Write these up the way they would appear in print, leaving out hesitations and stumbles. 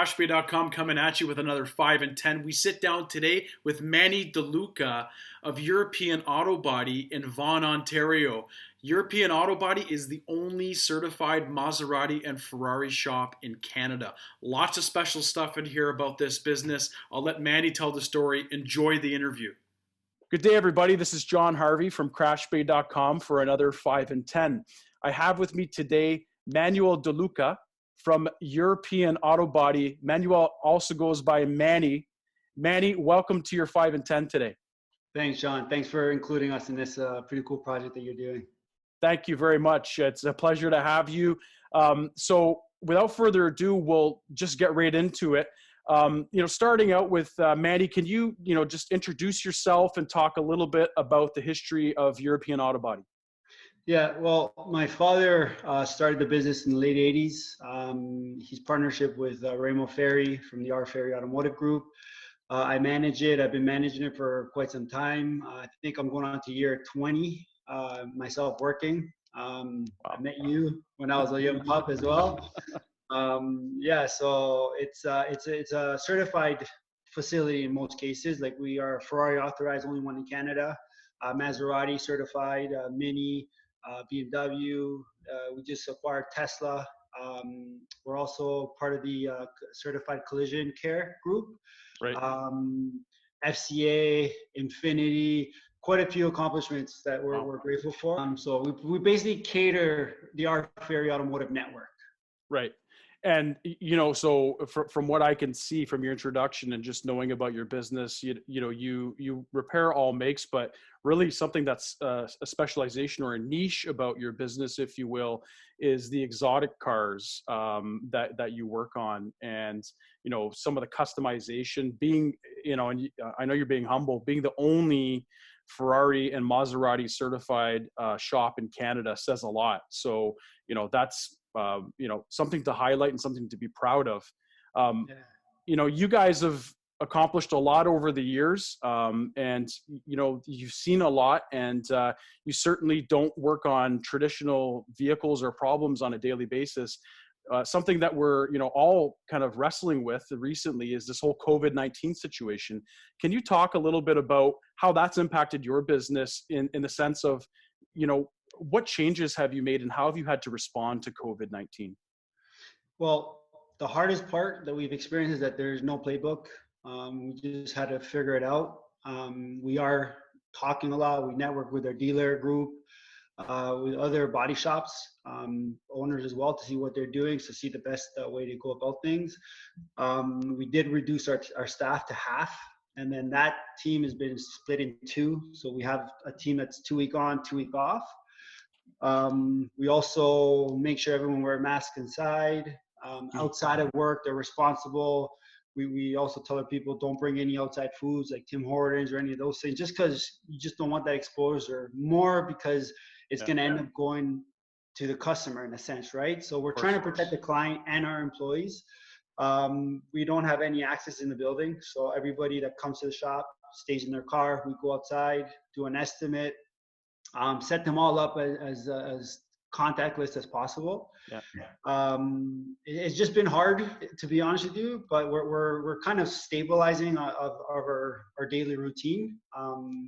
CrashBay.com coming at you with another 5 and 10. We sit down today with Manny DeLuca of European Auto Body in Vaughan, Ontario. European Auto Body is the only certified Maserati and Ferrari shop in Canada. Lots of special stuff in here about this business. I'll let Manny tell the story. Enjoy the interview. Good day, everybody. This is John Harvey from CrashBay.com for another 5 and 10. I have with me today Manuel DeLuca from European Auto Body. Manuel also goes by Manny. Manny, welcome to your 5 and 10 today. Thanks, John. Thanks for including us in this pretty cool project that you're doing. Thank you very much. It's a pleasure to have you. So without further ado, we'll just get right into it. Starting out with Manny, can you, just introduce yourself and talk a little bit about the history of European Auto Body? Yeah, well, my father started the business in the late 80s. He's partnership with Ramo Ferry from the R Ferry Automotive Group. I manage it. I've been managing it for quite some time. I think I'm going on to year 20 myself working. I met you when I was a young pup as well. So it's a certified facility in most cases. Like, we are Ferrari authorized, only one in Canada. Maserati certified, Mini, BMW. We just acquired Tesla. We're also part of the certified collision care group. Right. FCA, Infinity, quite a few accomplishments that we're grateful for. So we basically cater the R Ferry Automotive Network. Right. And, so from what I can see from your introduction and just knowing about your business, you repair all makes, but really something that's a specialization or a niche about your business, if you will, is the exotic cars that you work on. And, some of the customization being, and I know you're being humble, being the only Ferrari and Maserati certified shop in Canada says a lot. So, that's something to highlight and something to be proud of. You guys have accomplished a lot over the years, and you've seen a lot, and you certainly don't work on traditional vehicles or problems on a daily basis. Something that we're all kind of wrestling with recently is this whole COVID-19 situation. Can you talk a little bit about how that's impacted your business in the sense of what changes have you made and how have you had to respond to COVID-19? Well, the hardest part that we've experienced is that there's no playbook. We just had to figure it out. We are talking a lot. We network with our dealer group, with other body shops, owners as well, to see what they're doing, to see the best way to go about things. We did reduce our staff to half. And then that team has been split in two. So we have a team that's 2 week on, 2 week off. We also make sure everyone wear a mask inside. Outside of work, they're responsible. We also tell our people, don't bring any outside foods like Tim Hortons or any of those things, just because you just don't want that exposure, more because it's going to end up going to the customer in a sense, right? So we're trying to protect the client and our employees. We don't have any access in the building. So everybody that comes to the shop stays in their car. We go outside, do an estimate, set them all up as contactless as possible. It's just been hard, to be honest with you, but we're kind of stabilizing of our daily routine.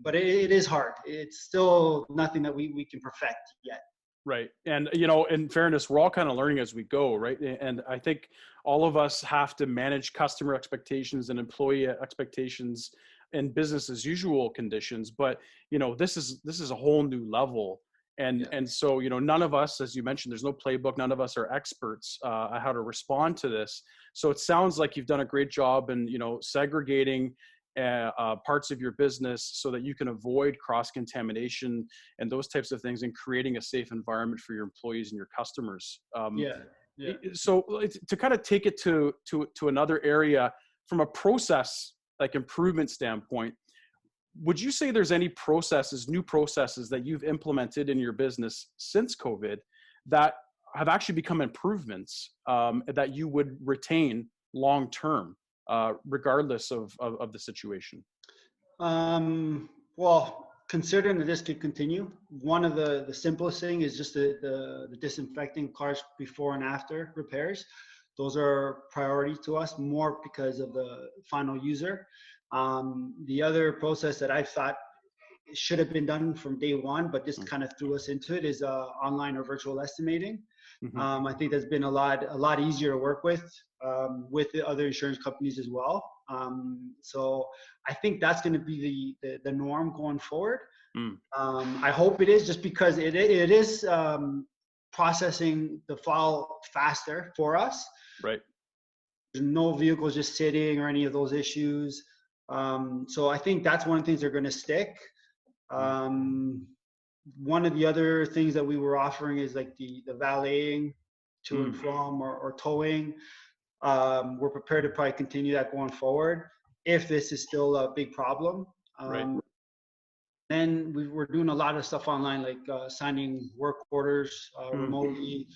But it is hard. It's still nothing that we can perfect yet. Right. And, in fairness, we're all kind of learning as we go, right? And I think all of us have to manage customer expectations and employee expectations in business as usual conditions. But, this is a whole new level. And so, none of us, as you mentioned, there's no playbook. None of us are experts on how to respond to this. So it sounds like you've done a great job in, segregating parts of your business so that you can avoid cross-contamination and those types of things, and creating a safe environment for your employees and your customers. So to kind of take it to another area from a process, like improvement standpoint, would you say there's any new processes that you've implemented in your business since COVID that have actually become improvements that you would retain long-term, regardless of the situation? Well, considering that this could continue, one of the simplest thing is just the disinfecting cars before and after repairs. Those are priority to us more because of the final user. The other process that I thought should have been done from day one, but just kind of threw us into it, is online or virtual estimating. I think that's been a lot easier to work with the other insurance companies as well. So I think that's going to be the norm going forward. I hope it is, just because it is processing the file faster for us. Right. There's no vehicles just sitting or any of those issues. So I think that's one of the things they're going to stick. One of the other things that we were offering is like the valeting to and from, or towing. We're prepared to probably continue that going forward if this is still a big problem. Right. Then we're doing a lot of stuff online, like signing work orders remotely,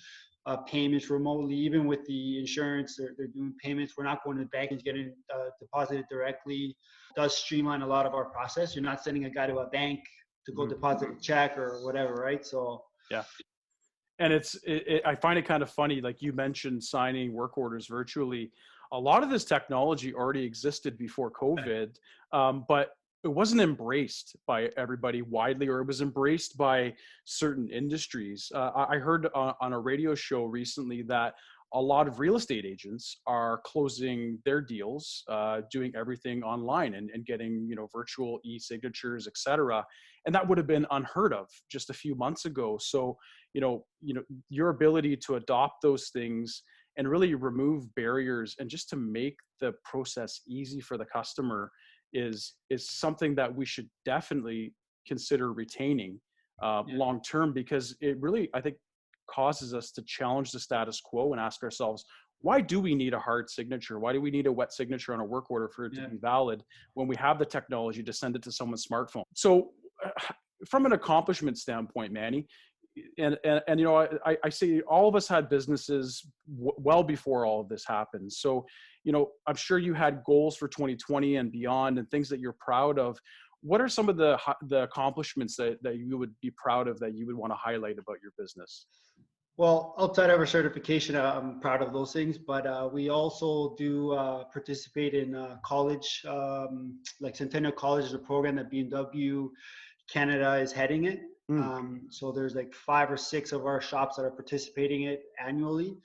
payments remotely. Even with the insurance, they're doing payments. We're not going to the bank and getting deposited directly. It does streamline a lot of our process. You're not sending a guy to a bank to go deposit a check or whatever, right? So yeah. And I find it kind of funny, like you mentioned signing work orders virtually. A lot of this technology already existed before COVID, but it wasn't embraced by everybody widely, or it was embraced by certain industries. I heard on a radio show recently that a lot of real estate agents are closing their deals, doing everything online and getting, virtual e-signatures, et cetera. And that would have been unheard of just a few months ago. So, your ability to adopt those things and really remove barriers and just to make the process easy for the customer is something that we should definitely consider retaining long term, because it really, I think, causes us to challenge the status quo and ask ourselves, why do we need a hard signature? Why do we need a wet signature on a work order for it to be valid when we have the technology to send it to someone's smartphone? So from an accomplishment standpoint, Manny, and I say all of us had businesses well before all of this happened. So, I'm sure you had goals for 2020 and beyond and things that you're proud of. What are some of the accomplishments that you would be proud of, that you would want to highlight about your business? Well, outside of our certification, I'm proud of those things, but we also do participate in college, like Centennial College is a program that BMW Canada is heading it. So there's like 5 or 6 of our shops that are participating in it annually.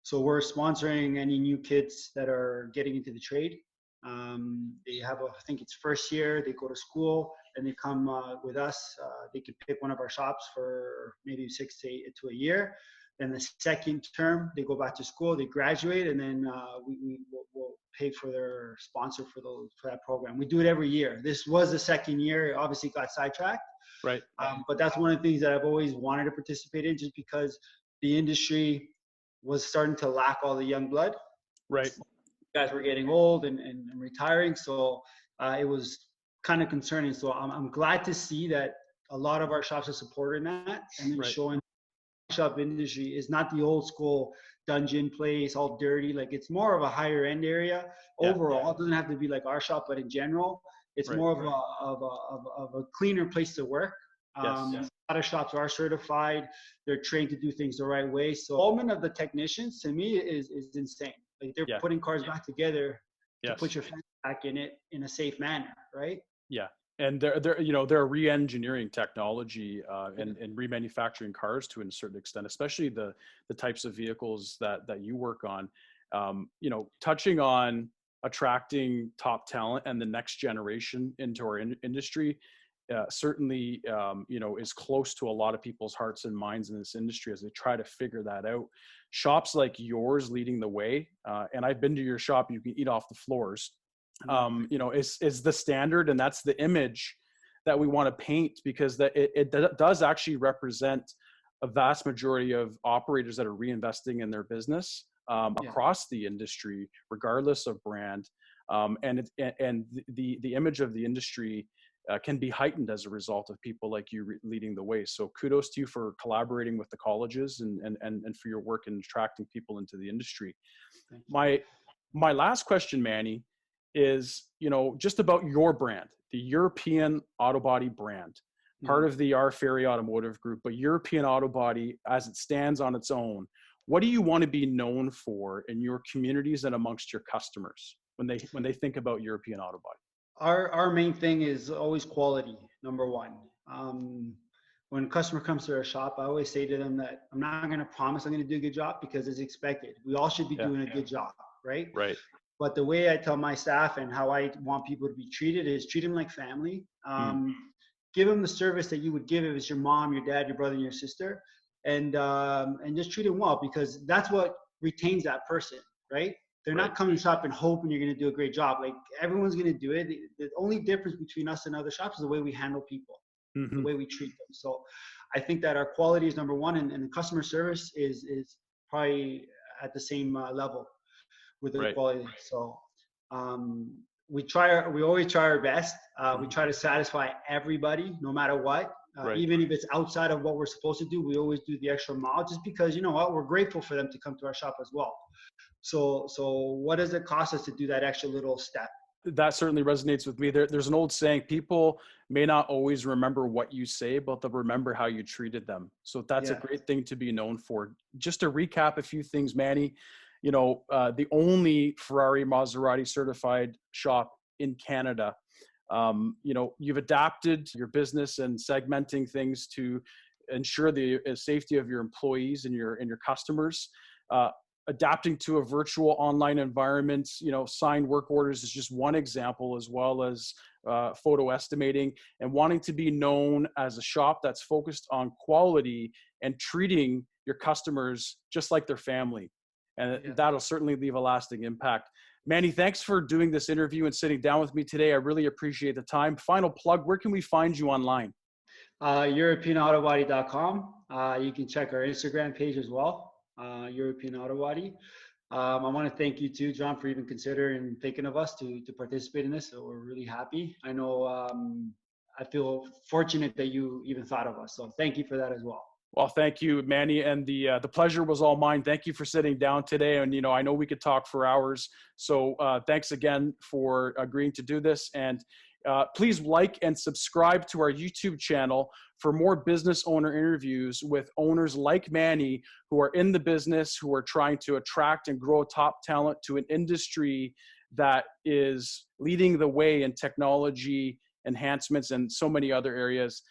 So we're sponsoring any new kids that are getting into the trade. They have, I think it's first year, they go to school and they come with us. They can pick one of our shops for maybe 6 to 8 to a year. Then the second term, they go back to school, they graduate, and then we'll pay for their sponsor for that program. We do it every year. This was the second year. It obviously got sidetracked. Right. But that's one of the things that I've always wanted to participate in, just because the industry was starting to lack all the young blood. Right. Guys were getting old and retiring. So it was kind of concerning. So I'm glad to see that a lot of our shops are supporting that, and then showing shop industry is not the old school dungeon place, all dirty. Like, it's more of a higher end area overall. It doesn't have to be like our shop, but in general, it's more of a cleaner place to work. A lot of shops are certified. They're trained to do things the right way. So involvement of the technicians, to me, is insane. Like, they're putting cars back together to put your fence back in it in a safe manner, right? Yeah. And they're re-engineering technology and remanufacturing cars to a certain extent, especially the types of vehicles that you work on. Touching on attracting top talent and the next generation into our industry certainly is close to a lot of people's hearts and minds in this industry as they try to figure that out. Shops like yours leading the way, and I've been to your shop. You can eat off the floors. Is the standard, and that's the image that we want to paint, because it does actually represent a vast majority of operators that are reinvesting in their business across the industry, regardless of brand, and the image of the industry can be heightened as a result of people like you leading the way. So kudos to you for collaborating with the colleges and for your work in attracting people into the industry. My last question, Manny, is, just about your brand, the European Auto Body brand, part of the R Ferry Automotive Group, but European Auto Body as it stands on its own. what do you want to be known for in your communities and amongst your customers when they think about European Auto Body? Our main thing is always quality, number one. When a customer comes to our shop, I always say to them that I'm not going to promise I'm going to do a good job because it's expected. We all should be doing a good job, right? Right. But the way I tell my staff and how I want people to be treated is treat them like family. Give them the service that you would give if it's your mom, your dad, your brother, and your sister, and just treat them well, because that's what retains that person, right? They're not coming to shop and hoping you're going to do a great job. Like, everyone's going to do it. The only difference between us and other shops is the way we handle people, the way we treat them. So I think that our quality is number one, and the customer service is probably at the same level with the quality. So we always try our best. We try to satisfy everybody, no matter what. Even if it's outside of what we're supposed to do, we always do the extra mile, just because, you know what, we're grateful for them to come to our shop as well. So what does it cost us to do that extra little step? That certainly resonates with me. There's an old saying: people may not always remember what you say, but they'll remember how you treated them. So that's a great thing to be known for. Just to recap a few things, Manny, the only Ferrari Maserati certified shop in Canada. You've adapted your business and segmenting things to ensure the safety of your employees and your customers. Adapting to a virtual online environment, signed work orders is just one example, as well as photo estimating, and wanting to be known as a shop that's focused on quality and treating your customers just like their family. And that'll certainly leave a lasting impact. Manny, thanks for doing this interview and sitting down with me today. I really appreciate the time. Final plug, where can we find you online? EuropeanAutobody.com. You can check our Instagram page as well, European Auto Body. I want to thank you too, John, for even considering thinking of us to participate in this. So we're really happy. I know I feel fortunate that you even thought of us. So thank you for that as well. Well, thank you, Manny, and the pleasure was all mine. Thank you for sitting down today, and I know we could talk for hours. So thanks again for agreeing to do this, and please like and subscribe to our YouTube channel for more business owner interviews with owners like Manny, who are in the business, who are trying to attract and grow top talent to an industry that is leading the way in technology enhancements and so many other areas.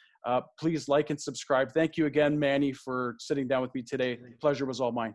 Please like and subscribe. Thank you again, Manny, for sitting down with me today. The pleasure was all mine.